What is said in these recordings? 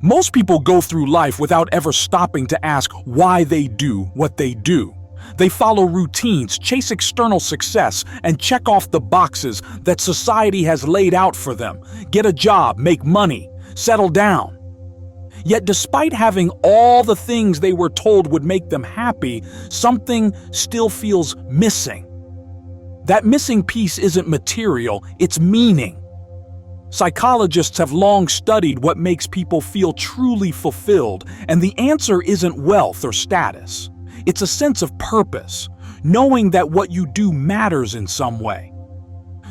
Most people go through life without ever stopping to ask why they do what they do. They follow routines, chase external success, and check off the boxes that society has laid out for them. Get a job, make money, settle down. Yet despite having all the things they were told would make them happy, something still feels missing. That missing piece isn't material, it's meaning. Psychologists have long studied what makes people feel truly fulfilled, and the answer isn't wealth or status. It's a sense of purpose, knowing that what you do matters in some way.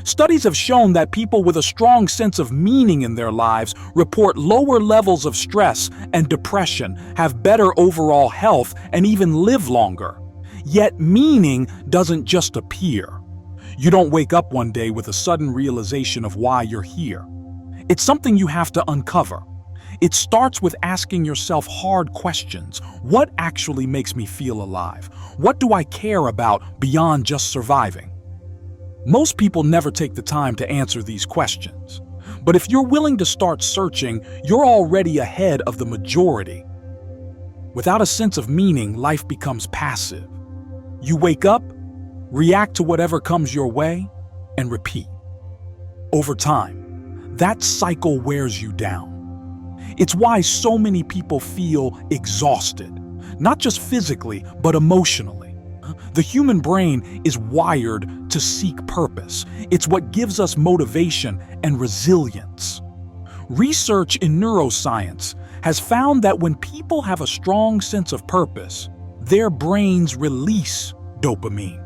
Studies have shown that people with a strong sense of meaning in their lives report lower levels of stress and depression, have better overall health, and even live longer. Yet meaning doesn't just appear. You don't wake up one day with a sudden realization of why you're here. It's something you have to uncover. It starts with asking yourself hard questions. What actually makes me feel alive? What do I care about beyond just surviving? Most people never take the time to answer these questions. But if you're willing to start searching, you're already ahead of the majority. Without a sense of meaning, life becomes passive. You wake up, react to whatever comes your way, and repeat. Over time, that cycle wears you down. It's why so many people feel exhausted, not just physically, but emotionally. The human brain is wired to seek purpose. It's what gives us motivation and resilience. Research in neuroscience has found that when people have a strong sense of purpose, their brains release dopamine,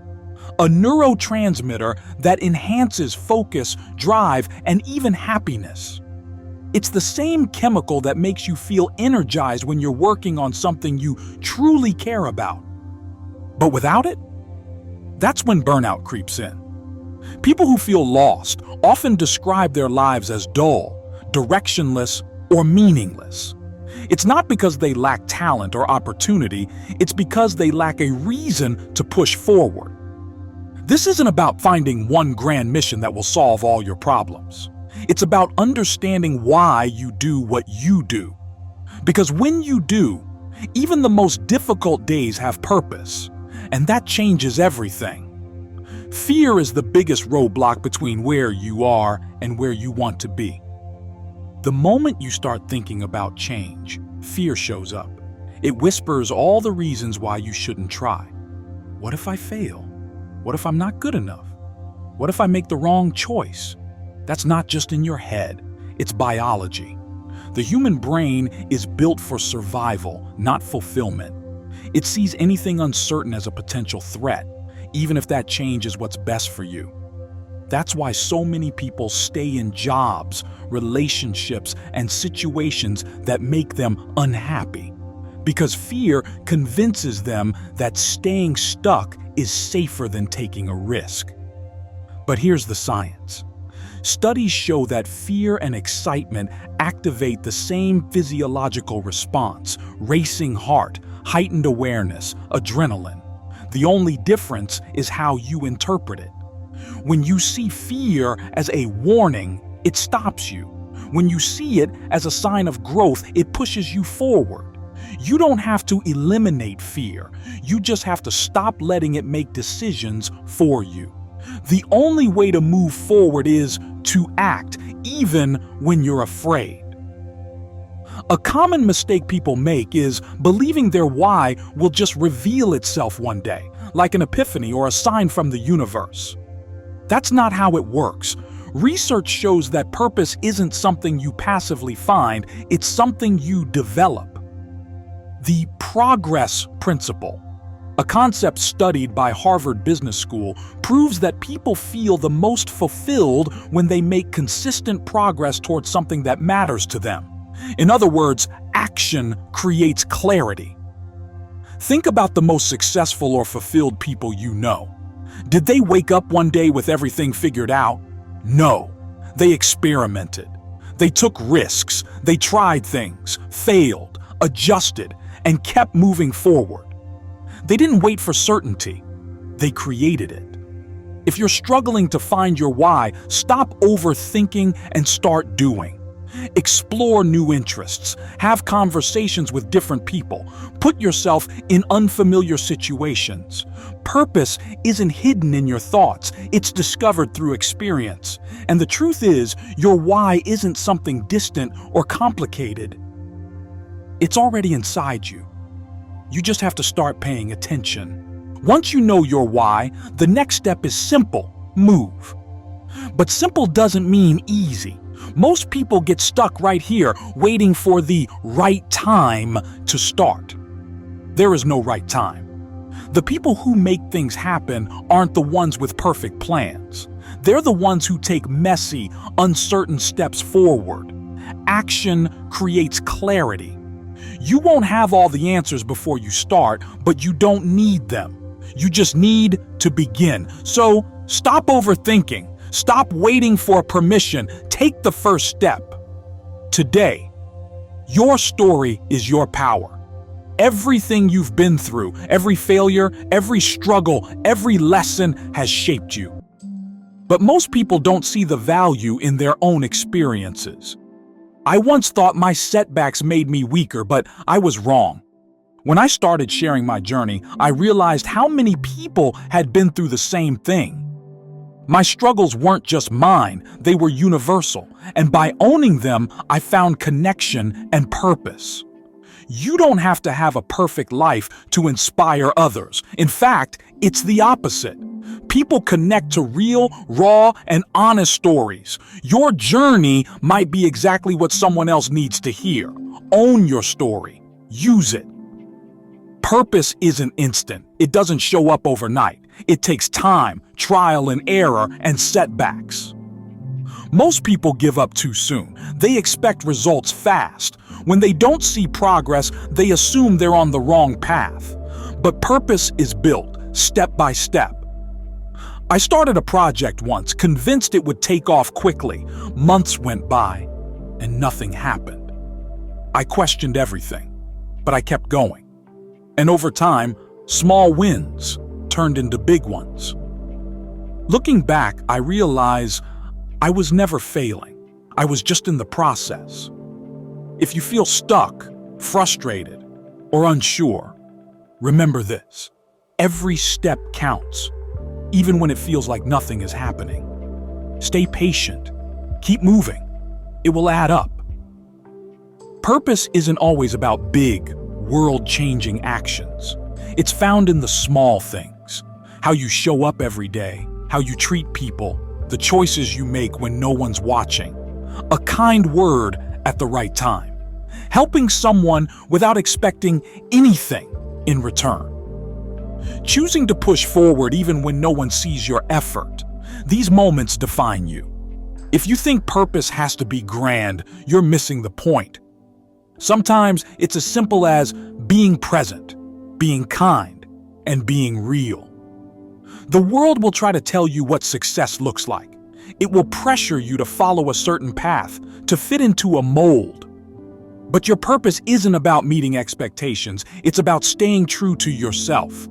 a neurotransmitter that enhances focus, drive, and even happiness. It's the same chemical that makes you feel energized when you're working on something you truly care about. But without it, that's when burnout creeps in. People who feel lost often describe their lives as dull, directionless, or meaningless. It's not because they lack talent or opportunity, it's because they lack a reason to push forward. This isn't about finding one grand mission that will solve all your problems. It's about understanding why you do what you do. Because when you do, even the most difficult days have purpose, and that changes everything. Fear is the biggest roadblock between where you are and where you want to be. The moment you start thinking about change, fear shows up. It whispers all the reasons why you shouldn't try. What if I fail? What if I'm not good enough? What if I make the wrong choice? That's not just in your head, it's biology. The human brain is built for survival, not fulfillment. It sees anything uncertain as a potential threat, even if that change is what's best for you. That's why so many people stay in jobs, relationships, and situations that make them unhappy. Because fear convinces them that staying stuck is safer than taking a risk. But here's the science. Studies show that fear and excitement activate the same physiological response: racing heart, heightened awareness, adrenaline. The only difference is how you interpret it. When you see fear as a warning, it stops you. When you see it as a sign of growth, it pushes you forward. You don't have to eliminate fear. You just have to stop letting it make decisions for you. The only way to move forward is to act, even when you're afraid. A common mistake people make is believing their why will just reveal itself one day, like an epiphany or a sign from the universe. That's not how it works. Research shows that purpose isn't something you passively find, it's something you develop. The progress principle, a concept studied by Harvard Business School, proves that people feel the most fulfilled when they make consistent progress towards something that matters to them. In other words, action creates clarity. Think about the most successful or fulfilled people you know. Did they wake up one day with everything figured out? No. They experimented. They took risks. They tried things, failed, adjusted, and kept moving forward. They didn't wait for certainty. They created it. If you're struggling to find your why, stop overthinking and start doing. Explore new interests, have conversations with different people, put yourself in unfamiliar situations. Purpose isn't hidden in your thoughts, it's discovered through experience. And the truth is, your why isn't something distant or complicated. It's already inside you. You just have to start paying attention. Once you know your why, the next step is simple: move. But simple doesn't mean easy. Most people get stuck right here, waiting for the right time to start. There is no right time. The people who make things happen aren't the ones with perfect plans. They're the ones who take messy, uncertain steps forward. Action creates clarity. You won't have all the answers before you start, but you don't need them. You just need to begin. So stop overthinking. Stop waiting for permission. Take the first step. Today, your story is your power. Everything you've been through, every failure, every struggle, every lesson has shaped you. But most people don't see the value in their own experiences. I once thought my setbacks made me weaker, but I was wrong. When I started sharing my journey, I realized how many people had been through the same thing. My struggles weren't just mine, they were universal, and by owning them, I found connection and purpose. You don't have to have a perfect life to inspire others. In fact, it's the opposite. People connect to real, raw, and honest stories. Your journey might be exactly what someone else needs to hear. Own your story. Use it. Purpose isn't instant. It doesn't show up overnight. It takes time, trial and error, and setbacks. Most people give up too soon. They expect results fast. When they don't see progress, they assume they're on the wrong path. But purpose is built, step by step. I started a project once, convinced it would take off quickly. Months went by, and nothing happened. I questioned everything, but I kept going. And over time, small wins turned into big ones. Looking back, I realize I was never failing. I was just in the process. If you feel stuck, frustrated, or unsure, remember this: every step counts, even when it feels like nothing is happening. Stay patient. Keep moving. It will add up. Purpose isn't always about big, world-changing actions. It's found in the small things: how you show up every day, how you treat people, the choices you make when no one's watching, a kind word at the right time, helping someone without expecting anything in return, choosing to push forward even when no one sees your effort. These moments define you. If you think purpose has to be grand, you're missing the point. Sometimes it's as simple as being present, being kind, and being real. The world will try to tell you what success looks like. It will pressure you to follow a certain path, to fit into a mold. But your purpose isn't about meeting expectations, it's about staying true to yourself.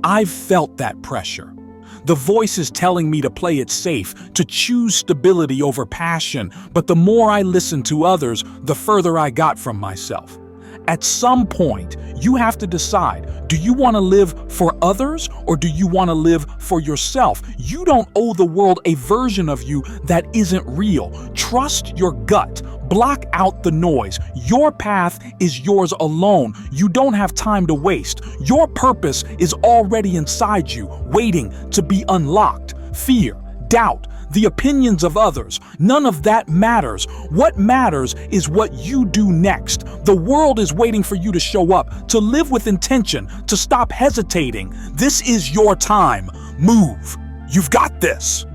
I've felt that pressure. The voice is telling me to play it safe, to choose stability over passion, but the more I listened to others, the further I got from myself. At some point, you have to decide, do you want to live for others or do you want to live for yourself? You don't owe the world a version of you that isn't real. Trust your gut. Block out the noise. Your path is yours alone. You don't have time to waste. Your purpose is already inside you, waiting to be unlocked. Fear, doubt, the opinions of others, none of that matters. What matters is what you do next. The world is waiting for you to show up, to live with intention, to stop hesitating. This is your time. Move. You've got this.